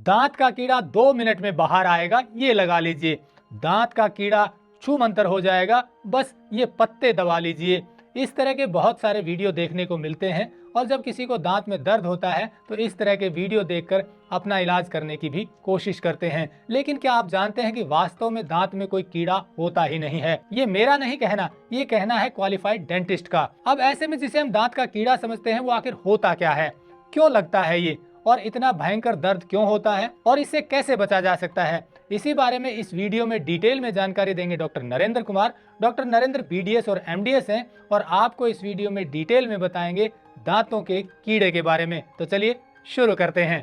दांत का कीड़ा 2 मिनट में बाहर आएगा, ये लगा लीजिए। दांत का कीड़ा छू मंतर हो जाएगा, बस ये पत्ते दबा लीजिए। इस तरह के बहुत सारे वीडियो देखने को मिलते हैं और जब किसी को दांत में दर्द होता है तो इस तरह के वीडियो देखकर अपना इलाज करने की भी कोशिश करते हैं। लेकिन क्या आप जानते हैं कि वास्तव में दांत में कोई कीड़ा होता ही नहीं है। ये मेरा नहीं कहना, ये कहना है क्वालिफाइड डेंटिस्ट का। अब ऐसे में जिसे हम दांत का कीड़ा समझते हैं वो आखिर होता क्या है, क्यों लगता है ये, और इतना भयंकर दर्द क्यों होता है और इससे कैसे बचा जा सकता है, इसी बारे में इस वीडियो में डिटेल में जानकारी देंगे doctor Narendra Kumar. Doctor Narendra BDS और एमडीएस हैं और आपको इस वीडियो में डिटेल में बताएंगे दांतों के कीड़े के बारे में। तो चलिए शुरू करते हैं।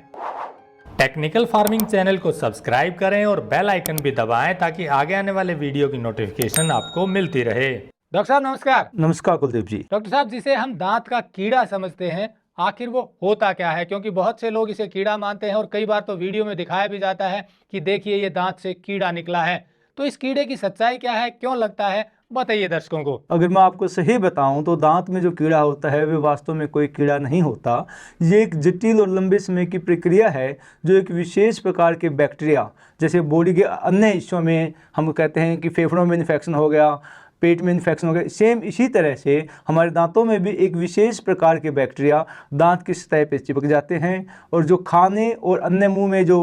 टेक्निकल फार्मिंग चैनल को सब्सक्राइब करें और बेल आइकन भी दबाएं ताकि आगे आने वाले वीडियो की नोटिफिकेशन आपको मिलती रहे। डॉक्टर साहब नमस्कार। नमस्कार कुलदीप जी। डॉक्टर साहब, जिसे हम दांत का कीड़ा समझते हैं आखिर वो होता क्या है, क्योंकि बहुत से लोग इसे कीड़ा मानते हैं और कई बार तो वीडियो में दिखाया भी जाता है कि देखिए ये दांत से कीड़ा निकला है। तो इस कीड़े की सच्चाई क्या है, क्यों लगता है, बताइए दर्शकों को। अगर मैं आपको सही बताऊं तो दांत में जो कीड़ा होता है वे वास्तव में कोई कीड़ा नहीं होता। ये एक जटिल और लंबे समय की प्रक्रिया है जो एक विशेष प्रकार के बैक्टीरिया, जैसे बॉडी के अन्य हिस्सों में हम कहते हैं कि फेफड़ों में इन्फेक्शन हो गया, पेट में इन्फेक्शन हो गया, सेम इसी तरह से हमारे दांतों में भी एक विशेष प्रकार के बैक्टीरिया दांत की सतह पर चिपक जाते हैं और जो खाने और अन्य मुंह में जो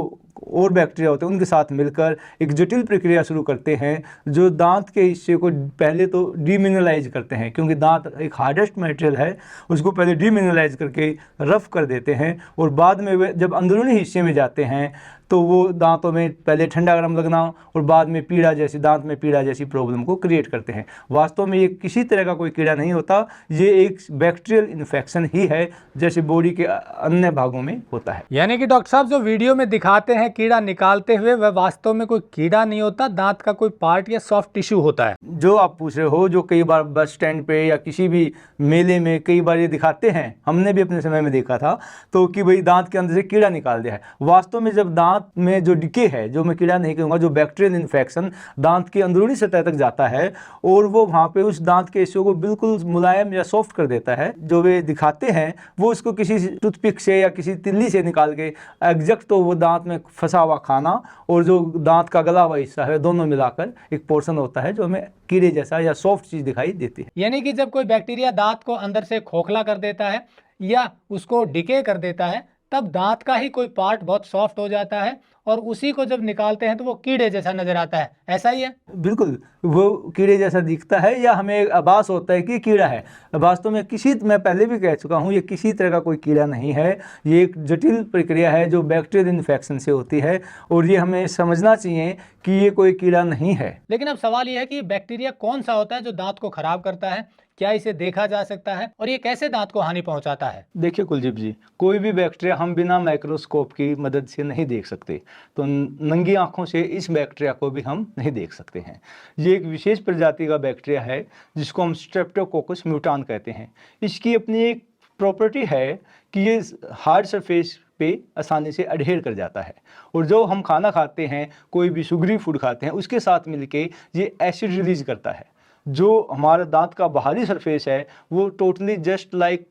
और बैक्टीरिया होते हैं उनके साथ मिलकर एक जटिल प्रक्रिया शुरू करते हैं जो दांत के हिस्से को पहले तो डीमिनरलाइज करते हैं, क्योंकि दांत एक हार्डेस्ट मटेरियल है, उसको पहले डीमिनरलाइज करके रफ कर देते हैं और बाद में वे जब अंदरूनी हिस्से में जाते हैं तो वो दांतों में पहले ठंडा गर्म लगना और बाद में पीड़ा जैसी, दांत में पीड़ा जैसी प्रॉब्लम को क्रिएट करते हैं। वास्तव में ये किसी तरह का कोई कीड़ा नहीं होता, ये एक बैक्टीरियल इन्फेक्शन ही है जैसे बॉडी के अन्य भागों में होता है। यानी कि डॉक्टर साहब जो वीडियो में दिखाते हैं कीड़ा निकालते हुए, वह वास्तव में कोई कीड़ा नहीं होता, दांत का कोई पार्ट या सॉफ्ट टिश्यू होता है। जो आप पूछ रहे हो, जो कई बार बस स्टैंड पे या किसी भी मेले में कई बार ये दिखाते हैं, हमने भी अपने समय में देखा था, तो कि भाई दांत के अंदर से कीड़ा निकाल दिया है। वास्तव में जब दांत में जो डिके है, जो मैं कीड़ा नहीं कहूँगा, जो बैक्टीरियल इन्फेक्शन दांत की अंदरूनी सतह तक जाता है और वो वहाँ पे उस दांत के हिस्सों को बिल्कुल मुलायम या सॉफ्ट कर देता है, जो वे दिखाते हैं वो उसको किसी टूथपिक से या किसी तिल्ली से निकाल के एग्जैक्ट तो वो दांत में फंसा हुआ खाना और जो दांत का गला हुआ हिस्सा है दोनों मिलाकर एक पोर्शन होता है जो हमें कीड़े जैसा या सॉफ्ट चीज दिखाई देती है। यानी कि जब कोई बैक्टीरिया दांत को अंदर से खोखला कर देता है या उसको डिके कर देता है तब दांत का ही कोई पार्ट बहुत सॉफ्ट हो जाता है और उसी को जब निकालते हैं तो वो कीड़े जैसा नजर आता है, ऐसा ही है? बिल्कुल, वो कीड़े जैसा दिखता है या हमें आभास होता है कि कीड़ा है। वास्तव में मैं पहले भी कह चुका हूँ, ये किसी तरह का कोई कीड़ा नहीं है, ये एक जटिल प्रक्रिया है जो बैक्टीरियल इन्फेक्शन से होती है और ये हमें समझना चाहिए कि ये कोई कीड़ा नहीं है। लेकिन अब सवाल ये है कि बैक्टीरिया कौन सा होता है जो दांत को खराब करता है, क्या इसे देखा जा सकता है और ये कैसे दांत को हानि पहुंचाता है? देखिए कुलदीप जी, कोई भी बैक्टीरिया हम बिना माइक्रोस्कोप की मदद से नहीं देख सकते, तो नंगी आंखों से इस बैक्टीरिया को भी हम नहीं देख सकते हैं। ये एक विशेष प्रजाति का बैक्टीरिया है जिसको हम स्ट्रेप्टोकोकस म्यूटान कहते हैं। इसकी अपनी एक प्रॉपर्टी है कि ये हार्ड सरफेस पे आसानी से अडहेर कर जाता है और जो हम खाना खाते हैं, कोई भी शुगरी फूड खाते हैं, उसके साथ मिलके ये एसिड रिलीज करता है। जो हमारा दांत का बाहरी सरफेस है वो टोटली जस्ट लाइक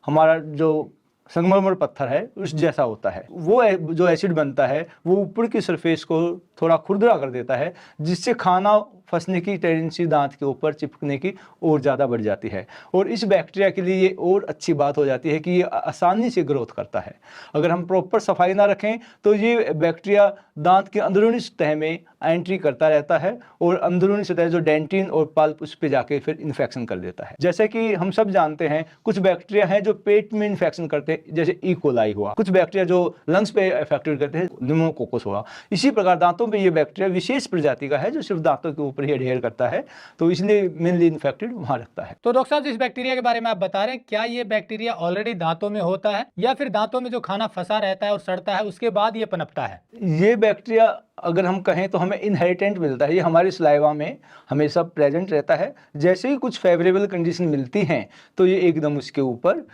हमारा जो संगमरमर पत्थर है उस जैसा होता है। वो जो एसिड बनता है वो ऊपर की सरफेस को थोड़ा खुरदरा कर देता है, जिससे खाना फंसने की टेंडेंसी दांत के ऊपर चिपकने की और ज़्यादा बढ़ जाती है। और इस बैक्टीरिया के लिए ये और अच्छी बात हो जाती है कि ये आसानी से ग्रोथ करता है। अगर हम प्रॉपर सफाई ना रखें तो ये बैक्टीरिया दांत के अंदरूनी सतह में एंट्री करता रहता है और अंदरूनी सतह जो डेंटिन और पल्प उस पर जाके फिर इन्फेक्शन कर देता है। जैसे कि हम सब जानते हैं कुछ बैक्टीरिया हैं जो पेट में इन्फेक्शन करते हैं, जैसे ई कोलाई हुआ, कुछ बैक्टीरिया जो लंग्स पे अफेक्टेड करते हैं, न्यूमोकोकस हुआ। इसी प्रकार दांतों पे ये बैक्टीरिया विशेष प्रजाति का है जो सिर्फ दांतों के ऊपर ही अडहेर करता है, तो इसलिए मेनली इन्फेक्टेड वहां रखता है। तो डॉक्टर साहब जिस बैक्टीरिया के बारे में आप बता रहे हैं, क्या ये बैक्टीरिया ऑलरेडी दांतों में होता है या फिर दांतों में जो खाना फंसा रहता है और सड़ता है उसके बाद ये पनपता है? ये बैक्टीरिया अगर हम कहें तो हमें इनहेरिटेंट मिलता है, ये हमारी सलाइवा में हमेशा प्रेजेंट रहता है। जैसे ही कुछ फेवरेबल कंडीशन मिलती हैं तो ये एकदम उसके ऊपर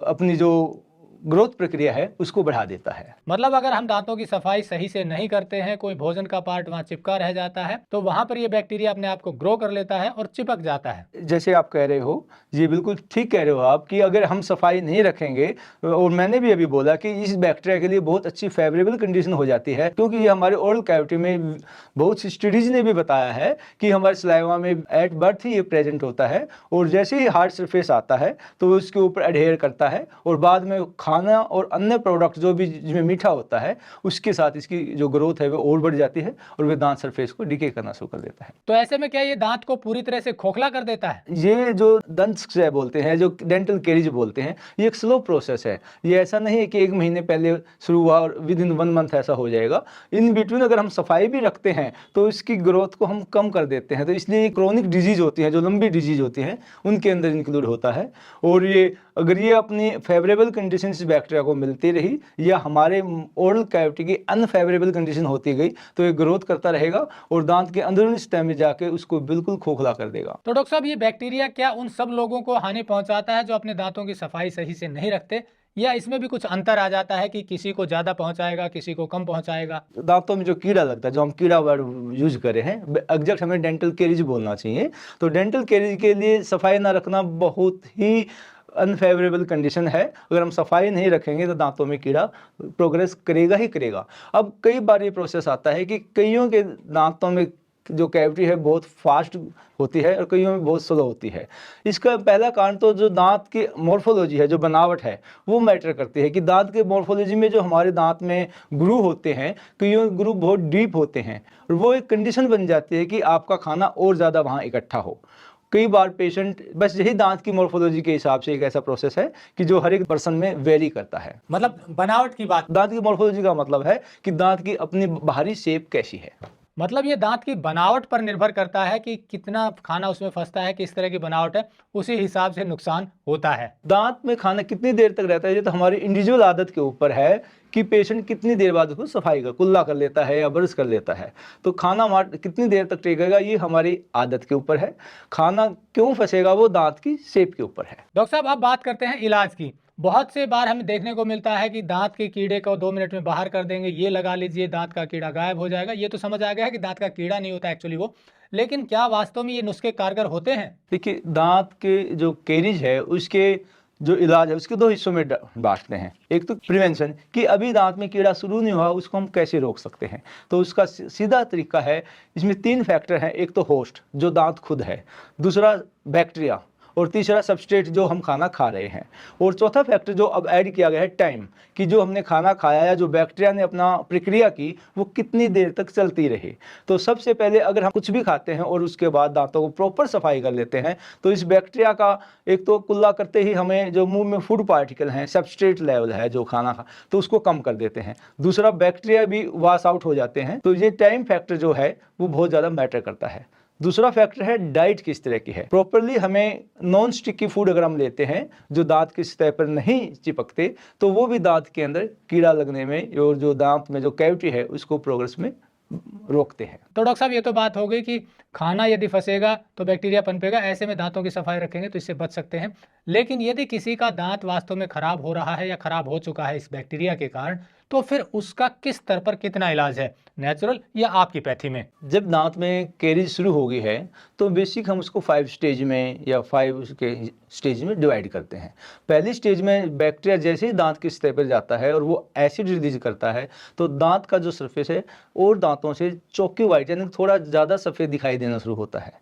अपनी जो ग्रोथ प्रक्रिया है उसको बढ़ा देता है। मतलब अगर हम दांतों की सफाई सही से नहीं करते हैं, कोई भोजन का पार्ट वहां चिपका रह जाता है, तो वहां पर ये बैक्टीरिया अपने आप को ग्रो कर लेता है और चिपक जाता है। जैसे आप कह रहे हो, ये बिल्कुल ठीक कह रहे हो आप, कि अगर हम सफाई नहीं रखेंगे, और मैंने भी अभी बोला कि इस बैक्टीरिया के लिए बहुत अच्छी फेवरेबल कंडीशन हो जाती है, क्योंकि ये हमारे ओरल कैविटी में बहुत सी स्टडीज ने भी बताया है कि हमारे सलाइवा में एट बर्थ ही ये प्रेजेंट होता है, और जैसे ही हार्ड सरफेस आता है तो उसके ऊपर एडहेयर करता है, और बाद में खाना और अन्य प्रोडक्ट जो भी जिसमें मीठा होता है उसके साथ इसकी जो ग्रोथ है वो और बढ़ जाती है, और वे दांत सरफेस को डिके करना शुरू कर देता है। तो ऐसे में क्या ये दांत को पूरी तरह से खोखला कर देता है? ये जो दंत क्षय बोलते हैं, जो डेंटल कैरीज बोलते हैं, ये एक स्लो प्रोसेस है। ये ऐसा नहीं है कि 1 महीने पहले शुरू हुआ और विद इन 1 मंथ ऐसा हो जाएगा। इन बिटवीन अगर हम सफाई भी रखते हैं तो इसकी ग्रोथ को हम कम कर देते हैं। तो इसलिए ये क्रोनिक डिजीज होती है, जो लंबी डिजीज होती हैं, उनके अंदर इंक्लूड होता है। और ये अगर ये अपनी फेवरेबल कंडीशन इस बैक्टीरिया को मिलती रही, या हमारे ओरल कैविटी की अनफेवरेबल कंडीशन होती गई, तो ये ग्रोथ करता रहेगा और दांत के अंदरूनी सतह में जाके उसको बिल्कुल खोखला कर देगा। तो डॉक्टर साहब, ये बैक्टीरिया क्या उन सब लोगों को हानि पहुंचाता है जो अपने दांतों की सफाई सही से नहीं रखते, या इसमें भी कुछ अंतर आ जाता है कि किसी को ज्यादा पहुंचाएगा, किसी को कम पहुंचाएगा? दांतों में जो कीड़ा लगता है, जो हम कीड़ा वर्ड यूज करे हैं, एग्जैक्ट हमें डेंटल कैरीज बोलना चाहिए। तो डेंटल कैरीज के लिए सफाई ना रखना बहुत ही अनफेवरेबल कंडीशन है। अगर हम सफाई नहीं रखेंगे तो दांतों में कीड़ा प्रोग्रेस करेगा ही करेगा। अब कई बार ये प्रोसेस आता है कि कईयों के दांतों में जो कैविटी है बहुत फास्ट होती है और कईयों में बहुत स्लो होती है। इसका पहला कारण तो जो दांत की मॉर्फोलॉजी है, जो बनावट है, वो मैटर करती है कि दांत के मॉर्फोलॉजी में जो हमारे दांत में ग्रूव होते हैं, कईयों ग्रूव बहुत डीप होते हैं, और वो एक कंडीशन बन जाती है कि आपका खाना और ज़्यादा वहाँ इकट्ठा हो। कई बार पेशेंट बस यही दांत की मॉर्फोलॉजी के हिसाब से एक ऐसा प्रोसेस है कि जो हर एक पर्सन में वेरी करता है। मतलब बनावट की बात, दांत की मॉर्फोलॉजी का मतलब है कि दांत की अपनी बाहरी शेप कैसी है। मतलब ये दांत की बनावट पर निर्भर करता है कि कितना खाना उसमें फंसता है, किस तरह की बनावट है, उसी हिसाब से नुकसान होता है। दांत में खाना कितनी देर तक रहता है, ये तो हमारी इंडिविजुअल आदत के ऊपर है कि पेशेंट कितनी देर बाद उसको सफाई कर कुल्ला कर लेता है या ब्रश कर लेता है। तो खाना कितनी देर तक टिकेगा, ये हमारी आदत के ऊपर है। खाना क्यों फंसेगा, वो दांत की शेप के ऊपर है। डॉक्टर साहब, अब बात करते हैं इलाज की। बहुत से बार हमें देखने को मिलता है कि दांत के कीड़े को 2 मिनट में बाहर कर देंगे, ये लगा लीजिए, दांत का कीड़ा गायब हो जाएगा। ये तो समझ आ गया है कि दांत का कीड़ा नहीं होता एक्चुअली वो, लेकिन क्या वास्तव में ये नुस्खे कारगर होते हैं? देखिए, दांत के जो कैरीज है उसके जो इलाज है उसके 2 हिस्सों में बांटते हैं। एक तो प्रिवेंशन, कि अभी दांत में कीड़ा शुरू नहीं हुआ, उसको हम कैसे रोक सकते हैं। तो उसका सीधा तरीका है, इसमें 3 फैक्टर हैं। एक तो होस्ट, जो दांत खुद है, दूसरा बैक्टीरिया, और तीसरा सबस्ट्रेट, जो हम खाना खा रहे हैं, और चौथा फैक्टर जो अब ऐड किया गया है टाइम, कि जो हमने खाना खाया या जो बैक्टीरिया ने अपना प्रक्रिया की वो कितनी देर तक चलती रहे। तो सबसे पहले अगर हम कुछ भी खाते हैं और उसके बाद दांतों को प्रॉपर सफाई कर लेते हैं, तो इस बैक्टीरिया का एक तो कुल्ला करते ही हमें जो मुंह में फूड पार्टिकल हैं, सबस्ट्रेट लेवल है जो खाना खा, तो उसको कम कर देते हैं। दूसरा, बैक्टीरिया भी वॉश आउट हो जाते हैं। तो ये टाइम फैक्टर जो है वो बहुत ज़्यादा मैटर करता है। दूसरा फैक्टर है डाइट किस तरह की है। प्रॉपरली हमें नॉन स्टिकी फूड अगर हम लेते हैं जो दांत की सतह पर नहीं चिपकते, तो वो भी दांत के अंदर कीड़ा लगने में और जो दांत में जो कैविटी है उसको प्रोग्रेस में रोकते हैं। तो डॉक्टर साहब, ये तो बात हो गई कि खाना यदि फंसेगा तो बैक्टीरिया पनपेगा, ऐसे में दांतों की सफाई रखेंगे तो इससे बच सकते हैं। लेकिन यदि किसी का दांत वास्तव में खराब हो रहा है या खराब हो चुका है इस बैक्टीरिया के कारण, तो फिर उसका किस स्तर पर कितना इलाज है, नेचुरल या आपकी पैथी में? जब दांत में कैरीज शुरू हो गई है तो बेसिक हम उसको 5 स्टेज में या 5 के स्टेज में डिवाइड करते हैं। पहली स्टेज में बैक्टीरिया जैसे ही दांत की सतह पर जाता है और वो एसिड रिलीज करता है, तो दांत का जो सरफेस है और दांतों से चौकी वाइट यानी थोड़ा ज़्यादा सफ़ेद दिखाई देना शुरू होता है।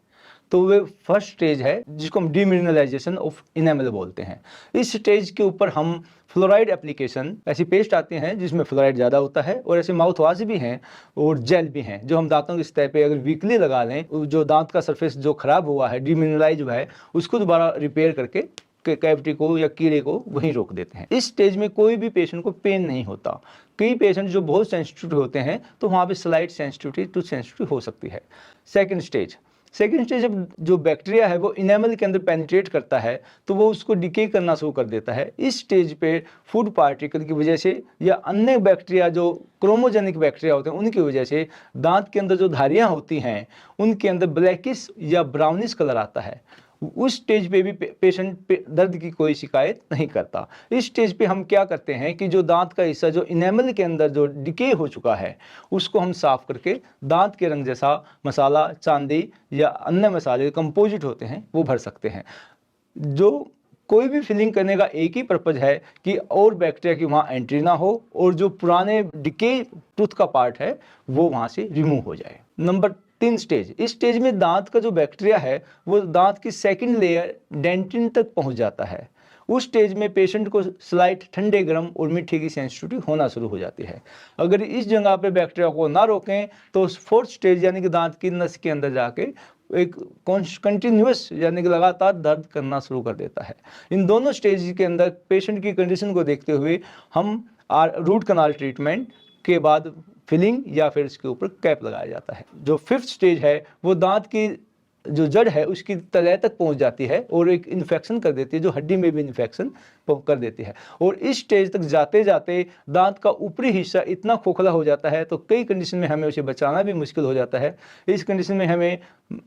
तो वे फर्स्ट स्टेज है जिसको हम डीमिनरलाइजेशन ऑफ इनेमल बोलते हैं। इस स्टेज के ऊपर हम फ्लोराइड एप्लीकेशन, ऐसी पेस्ट आती हैं जिसमें फ्लोराइड ज़्यादा होता है, और ऐसे माउथ वाश भी हैं और जेल भी हैं जो हम दांतों की सतह पे अगर वीकली लगा लें, जो दांत का सरफेस जो खराब हुआ है, डीमिनरलाइज हुआ है, उसको दोबारा रिपेयर करके कैविटी को या कीड़े को वहीं रोक देते हैं। इस स्टेज में कोई भी पेशेंट को पेन नहीं होता। कई पेशेंट जो बहुत सेंसिटिव होते हैं तो वहाँ पे स्लाइट सेंसिटिविटी टू सेंसिटिव हो सकती है। सेकंड स्टेज जब जो बैक्टीरिया है वो इनेमल के अंदर पेनिट्रेट करता है तो वो उसको डिके करना शुरू कर देता है। इस स्टेज पे फूड पार्टिकल की वजह से या अन्य बैक्टीरिया जो क्रोमोजेनिक बैक्टीरिया होते हैं उनकी वजह से दांत के अंदर जो धारियाँ होती हैं उनके अंदर ब्लैकिश या ब्राउनिश कलर आता है। उस स्टेज पे भी पेशेंट दर्द की कोई शिकायत नहीं करता। इस स्टेज पे हम क्या करते हैं कि जो दांत का हिस्सा जो इनेमल के अंदर जो डिके हो चुका है उसको हम साफ करके दांत के रंग जैसा मसाला, चांदी या अन्य मसाले कंपोजिट होते हैं वो भर सकते हैं। जो कोई भी फिलिंग करने का एक ही पर्पज है कि और बैक्टीरिया की वहाँ एंट्री ना हो और जो पुराने डिके टूथ का पार्ट है वो वहाँ से रिमूव हो जाए। नंबर 3 स्टेज, इस स्टेज में दांत का जो बैक्टीरिया है वो दांत की सेकंड लेयर डेंटिन तक पहुँच जाता है। उस स्टेज में पेशेंट को स्लाइट ठंडे, गर्म और मीठे की सेंसिटिविटी होना शुरू हो जाती है। अगर इस जगह पे बैक्टीरिया को ना रोकें तो 4th स्टेज यानी कि दांत की नस के अंदर जाके एक कंटिन्यूस यानी कि लगातार दर्द करना शुरू कर देता है। इन दोनों स्टेज के अंदर पेशेंट की कंडीशन को देखते हुए हम रूट कनाल ट्रीटमेंट के बाद फिलिंग या फिर इसके ऊपर कैप लगाया जाता है। जो 5th स्टेज है वो दांत की जो जड़ है उसकी तलय तक पहुंच जाती है और एक इन्फेक्शन कर देती है, जो हड्डी में भी इन्फेक्शन कर देती है। और इस स्टेज तक जाते जाते दांत का ऊपरी हिस्सा इतना खोखला हो जाता है तो कई कंडीशन में हमें उसे बचाना भी मुश्किल हो जाता है। इस कंडीशन में हमें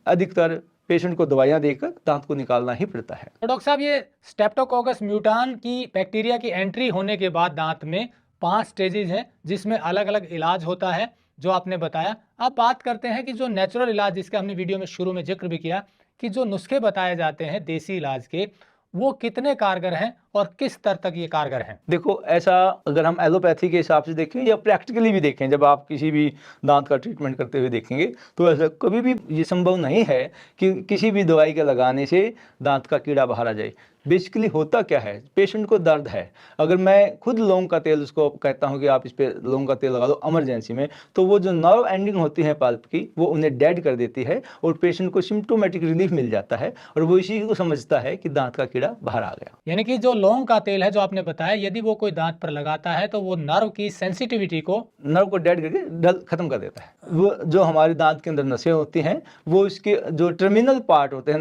अधिकतर पेशेंट को दवाइयाँ देकर दांत को निकालना ही पड़ता है। तो डॉक्टर साहब, ये स्ट्रेप्टोकोकस म्यूटान की बैक्टीरिया की एंट्री होने के बाद दांत में 5 स्टेजेस हैं जिसमें अलग अलग इलाज होता है जो आपने बताया। अब बात करते हैं कि जो नेचुरल इलाज, जिसका हमने वीडियो में शुरू में जिक्र भी किया कि जो नुस्खे बताए जाते हैं देसी इलाज के, वो कितने कारगर हैं और किस स्तर तक ये कारगर हैं? देखो, ऐसा अगर हम एलोपैथी के हिसाब से देखें या प्रैक्टिकली भी देखें, जब आप किसी भी दांत का ट्रीटमेंट करते हुए देखेंगे तो ऐसा कभी भी ये संभव नहीं है कि किसी भी दवाई के लगाने से दांत का कीड़ा बाहर आ जाए। बेसिकली होता क्या है, पेशेंट को दर्द है, अगर मैं खुद लौंग का तेल उसको कहता हूं कि आप इस पे लौंग का तेल लगा दो इमरजेंसी में, तो वो जो नर्व एंडिंग होती है पल्प की वो उन्हें डेड कर देती है और पेशेंट को सिम्टोमेटिक रिलीफ मिल जाता है और वो इसी को समझता है कि दांत का कीड़ा बाहर आ गया। यानी कि जो लौंग का तेल है जो आपने बताया, यदि वो कोई दांत पर लगाता है तो वो नर्व की सेंसिटिविटी को डेड करके खत्म कर देता है। वो जो हमारे दांत के अंदर नसें होती हैं वो इसके जो टर्मिनल पार्ट होते हैं,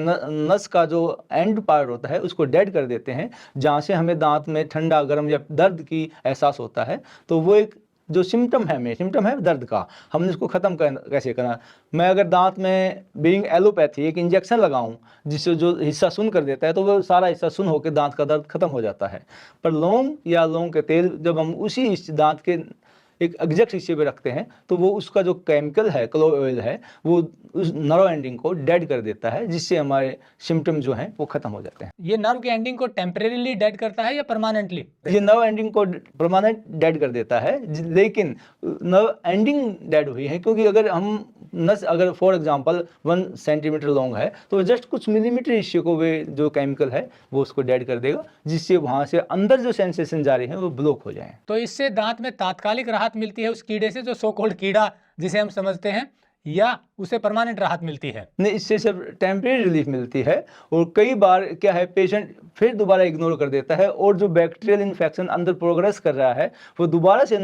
नस का जो एंड पार्ट होता है उसको डेड कर देते हैं, जहाँ से हमें दांत में ठंडा, गर्म या दर्द की एहसास होता है। तो वो एक जो सिम्टम है दर्द का, हमने इसको ख़त्म कैसे करना। मैं अगर दांत में बीइंग एलोपैथी एक इंजेक्शन लगाऊं जिससे जो हिस्सा सुन कर देता है तो वो सारा हिस्सा सुन होकर दांत का दर्द खत्म हो जाता है। पर लौंग या लौंग के तेल जब हम उसी दांत के एक एग्जैक्ट हिस्से पे रखते हैं तो वो उसका जो केमिकल है, क्लोव ऑयल है, वो उस नर्व एंडिंग को डेड कर देता है, जिससे हमारे सिम्टम जो हैं वो खत्म हो जाते हैं। ये नर्व के एंडिंग को टेम्परेरीली डेड करता है या परमानेंटली? ये नर्व एंडिंग को परमानेंट डेड कर देता है, लेकिन नर्व एंडिंग डेड हुई है क्योंकि अगर हम नस अगर फॉर एग्जांपल 1 सेंटीमीटर लॉन्ग है तो जस्ट कुछ मिलीमीटर हिस्से को वे जो केमिकल है वो उसको डेड कर देगा, जिससे वहाँ से अंदर जो सेंसेशन जा रही है वो ब्लॉक हो जाए। तो इससे दांत में तात्कालिक राहत मिलती है उस कीड़े से, जो सो कॉल्ड कीड़ा जिसे हम समझते हैं, या उसे परमानेंट राहत मिलती है? नहीं, इससे सिर्फ टेम्परेरी रिलीफ मिलती है और कई बार क्या है पेशेंट फिर दोबारा इग्नोर कर देता है और जो बैक्टीरियल इन्फेक्शन अंदर प्रोग्रेस कर रहा है वो दोबारा से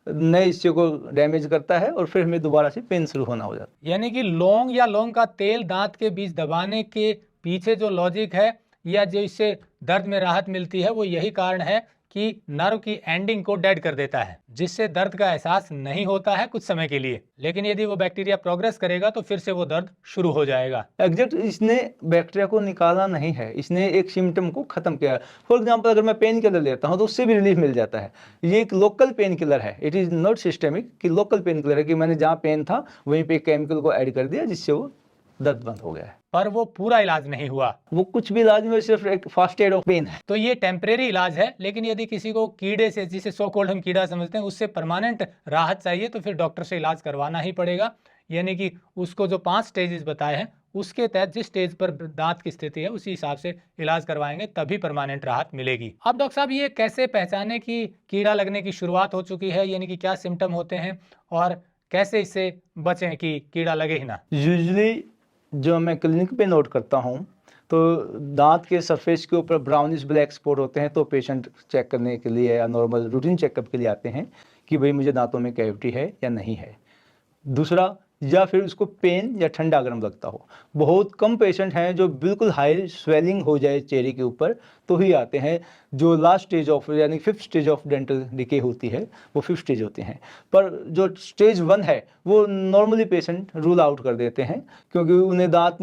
नए हिस्से को डैमेज करता है और फिर हमें दोबारा से पेन शुरू होना हो जाता है। यानी कि लौंग या लौंग का तेल दांत के बीच दबाने के पीछे जो लॉजिक है या जो इससे दर्द में राहत मिलती है वो यही कारण है कि नर्व की एंडिंग को डेड कर देता है, जिससे दर्द का एहसास नहीं होता है कुछ समय के लिए, लेकिन यदि वो बैक्टीरिया प्रोग्रेस करेगा तो फिर से वो दर्द शुरू हो जाएगा। एग्जैक्ट इसने बैक्टीरिया को निकाला नहीं है, इसने एक सिम्टम को खत्म किया। फॉर एग्जांपल अगर मैं पेन किलर लेता हूं तो उससे भी रिलीफ मिल जाता है। ये एक लोकल पेन किलर है, इट इज नॉट सिस्टेमिक, कि लोकल पेन किलर है कि मैंने जहाँ पेन था वहीं पे केमिकल को ऐड कर दिया जिससे वो दर्द बंद हो गया है। पर वो पूरा इलाज नहीं हुआ, वो कुछ भी इलाज में सिर्फ एक फास्ट एड ऑफ पेन है। तो ये टेम्परेरी इलाज है, लेकिन यदि किसी को कीड़े से, जिसे सो कॉल्ड हम कीड़ा समझते हैं, उससे परमानेंट राहत चाहिए तो फिर डॉक्टर से इलाज करवाना ही पड़ेगा। यानी कि उसको जो 5 स्टेजेस बताए हैं उसके तहत जिस स्टेज पर दांत की स्थिति है उसी हिसाब से इलाज करवाएंगे, तभी परमानेंट राहत मिलेगी। अब डॉक्टर साहब, ये कैसे पहचाने कि कीड़ा लगने की शुरुआत हो चुकी है, यानी कि क्या सिम्टम होते हैं और कैसे इससे बचें कि कीड़ा लगे ही ना? यूजुअली जो मैं क्लिनिक पे नोट करता हूँ तो दांत के सरफेस के ऊपर ब्राउनिश ब्लैक स्पॉट होते हैं, तो पेशेंट चेक करने के लिए या नॉर्मल रूटीन चेकअप के लिए आते हैं कि भाई मुझे दांतों में कैविटी है या नहीं है। दूसरा, या फिर उसको पेन या ठंडा गर्म लगता हो। बहुत कम पेशेंट हैं जो बिल्कुल हाई स्वेलिंग हो जाए चेहरे के ऊपर तो ही आते हैं। जो लास्ट स्टेज ऑफ यानी 5th stage of dental decay होती है वो 5th स्टेज होते हैं। पर जो स्टेज 1 है वो नॉर्मली पेशेंट रूल आउट कर देते हैं, क्योंकि उन्हें दांत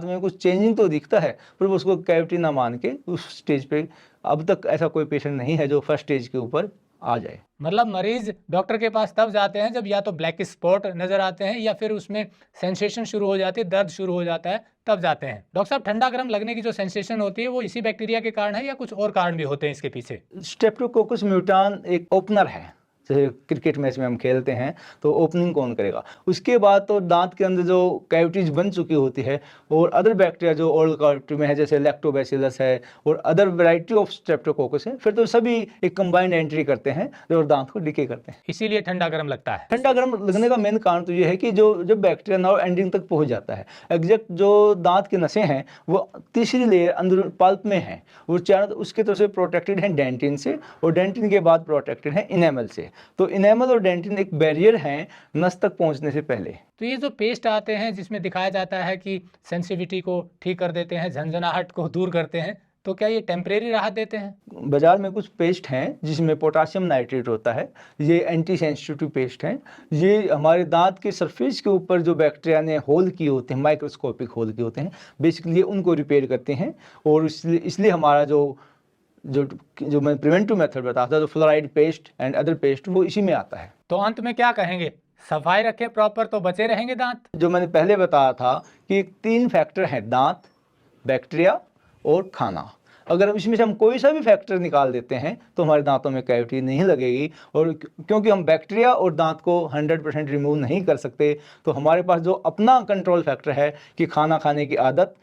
में कुछ चेंजिंग तो दिखता है पर वो उसको कैविटी ना मान के उस स्टेज पे अब तक ऐसा कोई पेशेंट नहीं है जो फर्स्ट स्टेज के ऊपर आ जाए। मतलब मरीज डॉक्टर के पास तब जाते हैं जब या तो ब्लैक स्पॉट नजर आते हैं या फिर उसमें सेंसेशन शुरू हो जाती है, दर्द शुरू हो जाता है, तब जाते हैं। डॉक्टर साहब, ठंडा गर्म लगने की जो सेंसेशन होती है वो इसी बैक्टीरिया के कारण है या कुछ और कारण भी होते हैं इसके पीछे? स्ट्रेप्टोकोकस म्यूटान एक ओपनर है। जैसे क्रिकेट मैच में हम खेलते हैं तो ओपनिंग कौन करेगा, उसके बाद तो दांत के अंदर जो कैविटीज बन चुकी होती है और अदर बैक्टीरिया जो ओरल कैविटी में है जैसे लैक्टोबैसिलस है और अदर वैरायटी ऑफ स्ट्रेप्टोकोकस है, फिर तो सभी एक कंबाइंड एंट्री करते हैं और दांत को डिके करते हैं। इसीलिए ठंडा गर्म लगता है। ठंडा गर्म लगने का मेन कारण तो ये है कि जो जब बैक्टीरिया नर्व एंडिंग तक पहुंच जाता है, एग्जैक्ट जो दांत की नसें हैं वो तीसरी लेयर अंदर पल्प में है, वो चारों उसके तरफ से प्रोटेक्टेड है डेंटिन से और डेंटिन के बाद प्रोटेक्टेड है इनेमल से। तो इनेमल और डेंटिन एक बैरियर है नस तक पहुंचने से पहले। तो ये जो पेस्ट आते हैं जिसमें दिखाया जाता है कि सेंसिटिविटी को ठीक कर देते हैं, झंझनाहट को दूर करते हैं, तो क्या ये टेम्परेरी राहत देते हैं? बाजार में कुछ पेस्ट हैं जिसमें पोटाशियम नाइट्रेट होता है, ये एंटी सेंसिटिव पेस्ट हैं। ये हमारे दांत के सरफेस के ऊपर जो बैक्टीरिया ने होल किए होते हैं, माइक्रोस्कोपिक होल किए होते हैं, बेसिकली उनको रिपेयर करते हैं। और इसलिए हमारा जो मैं प्रिवेंटिव मेथड बताया था, जो fluoride paste and other paste, वो इसी में आता है। तो अंत में क्या कहेंगे? सफाई रखें प्रॉपर तो बचे रहेंगे दांत। जो मैंने पहले बताया था कि 3 फैक्टर हैं, दांत, बैक्टीरिया और खाना। अगर इसमें से हम कोई सा भी फैक्टर निकाल देते हैं तो हमारे दांतों में कैविटी नहीं लगेगी। और क्योंकि हम बैक्टीरिया और दांत को 100% रिमूव नहीं कर सकते, तो हमारे पास जो अपना कंट्रोल फैक्टर है कि खाना खाने की आदत,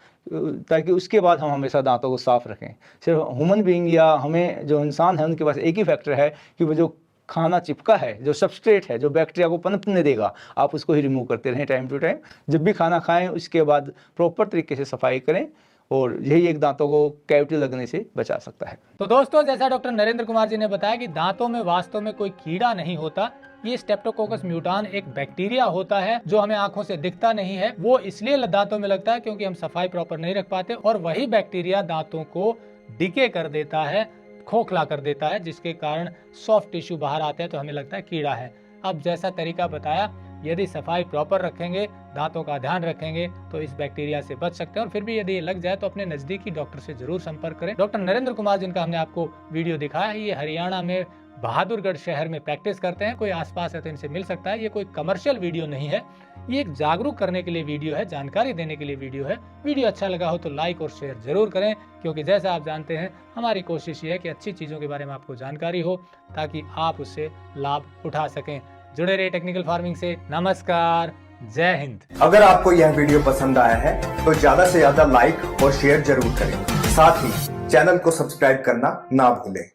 ताकि उसके बाद हम हमेशा दांतों को साफ रखें। सिर्फ ह्यूमन बीइंग या हमें जो इंसान है उनके पास एक ही फैक्टर है कि वो जो खाना चिपका है, जो सबस्ट्रेट है, जो बैक्टीरिया को पनपने देगा, आप उसको ही रिमूव करते रहें टाइम टू टाइम। जब भी खाना खाएं उसके बाद प्रॉपर तरीके से सफाई करें और यही एक दांतों को कैविटी लगने से बचा सकता है। तो दोस्तों, जैसा डॉक्टर नरेंद्र कुमार जी ने बताया कि दांतों में वास्तव में कोई कीड़ा नहीं होता, ये स्ट्रेप्टोकोकस म्यूटान एक बैक्टीरिया होता है जो हमें आंखों से दिखता नहीं है। वो इसलिए दांतों में लगता है क्योंकि हम सफाई प्रॉपर नहीं रख पाते, और वही बैक्टीरिया दांतों को डिके कर देता है, खोखला कर देता है, जिसके कारण सॉफ्ट टिश्यू बाहर आते हैं तो हमें लगता है कीड़ा है। अब जैसा तरीका बताया, यदि सफाई प्रॉपर रखेंगे, दांतों का ध्यान रखेंगे तो इस बैक्टीरिया से बच सकते हैं। और फिर भी यदि ये लग जाए तो अपने नजदीकी डॉक्टर से जरूर संपर्क करें। डॉक्टर नरेंद्र कुमार जिनका हमने आपको वीडियो दिखाया है, ये हरियाणा में बहादुरगढ़ शहर में प्रैक्टिस करते हैं। कोई आसपास है तो इनसे मिल सकता है। ये कोई कमर्शियल वीडियो नहीं है, ये एक जागरूक करने के लिए वीडियो है, जानकारी देने के लिए वीडियो है। वीडियो अच्छा लगा हो तो लाइक और शेयर जरूर करें, क्योंकि जैसा आप जानते हैं हमारी कोशिश ये है कि अच्छी चीज़ों के बारे में आपको जानकारी हो ताकि आप उससे लाभ उठा सकें। जुड़े रहिए टेक्निकल फार्मिंग से। नमस्कार, जय हिंद। अगर आपको यह वीडियो पसंद आया है तो ज्यादा से ज्यादा लाइक और शेयर जरूर करें। साथ ही चैनल को सब्सक्राइब करना ना भूलें।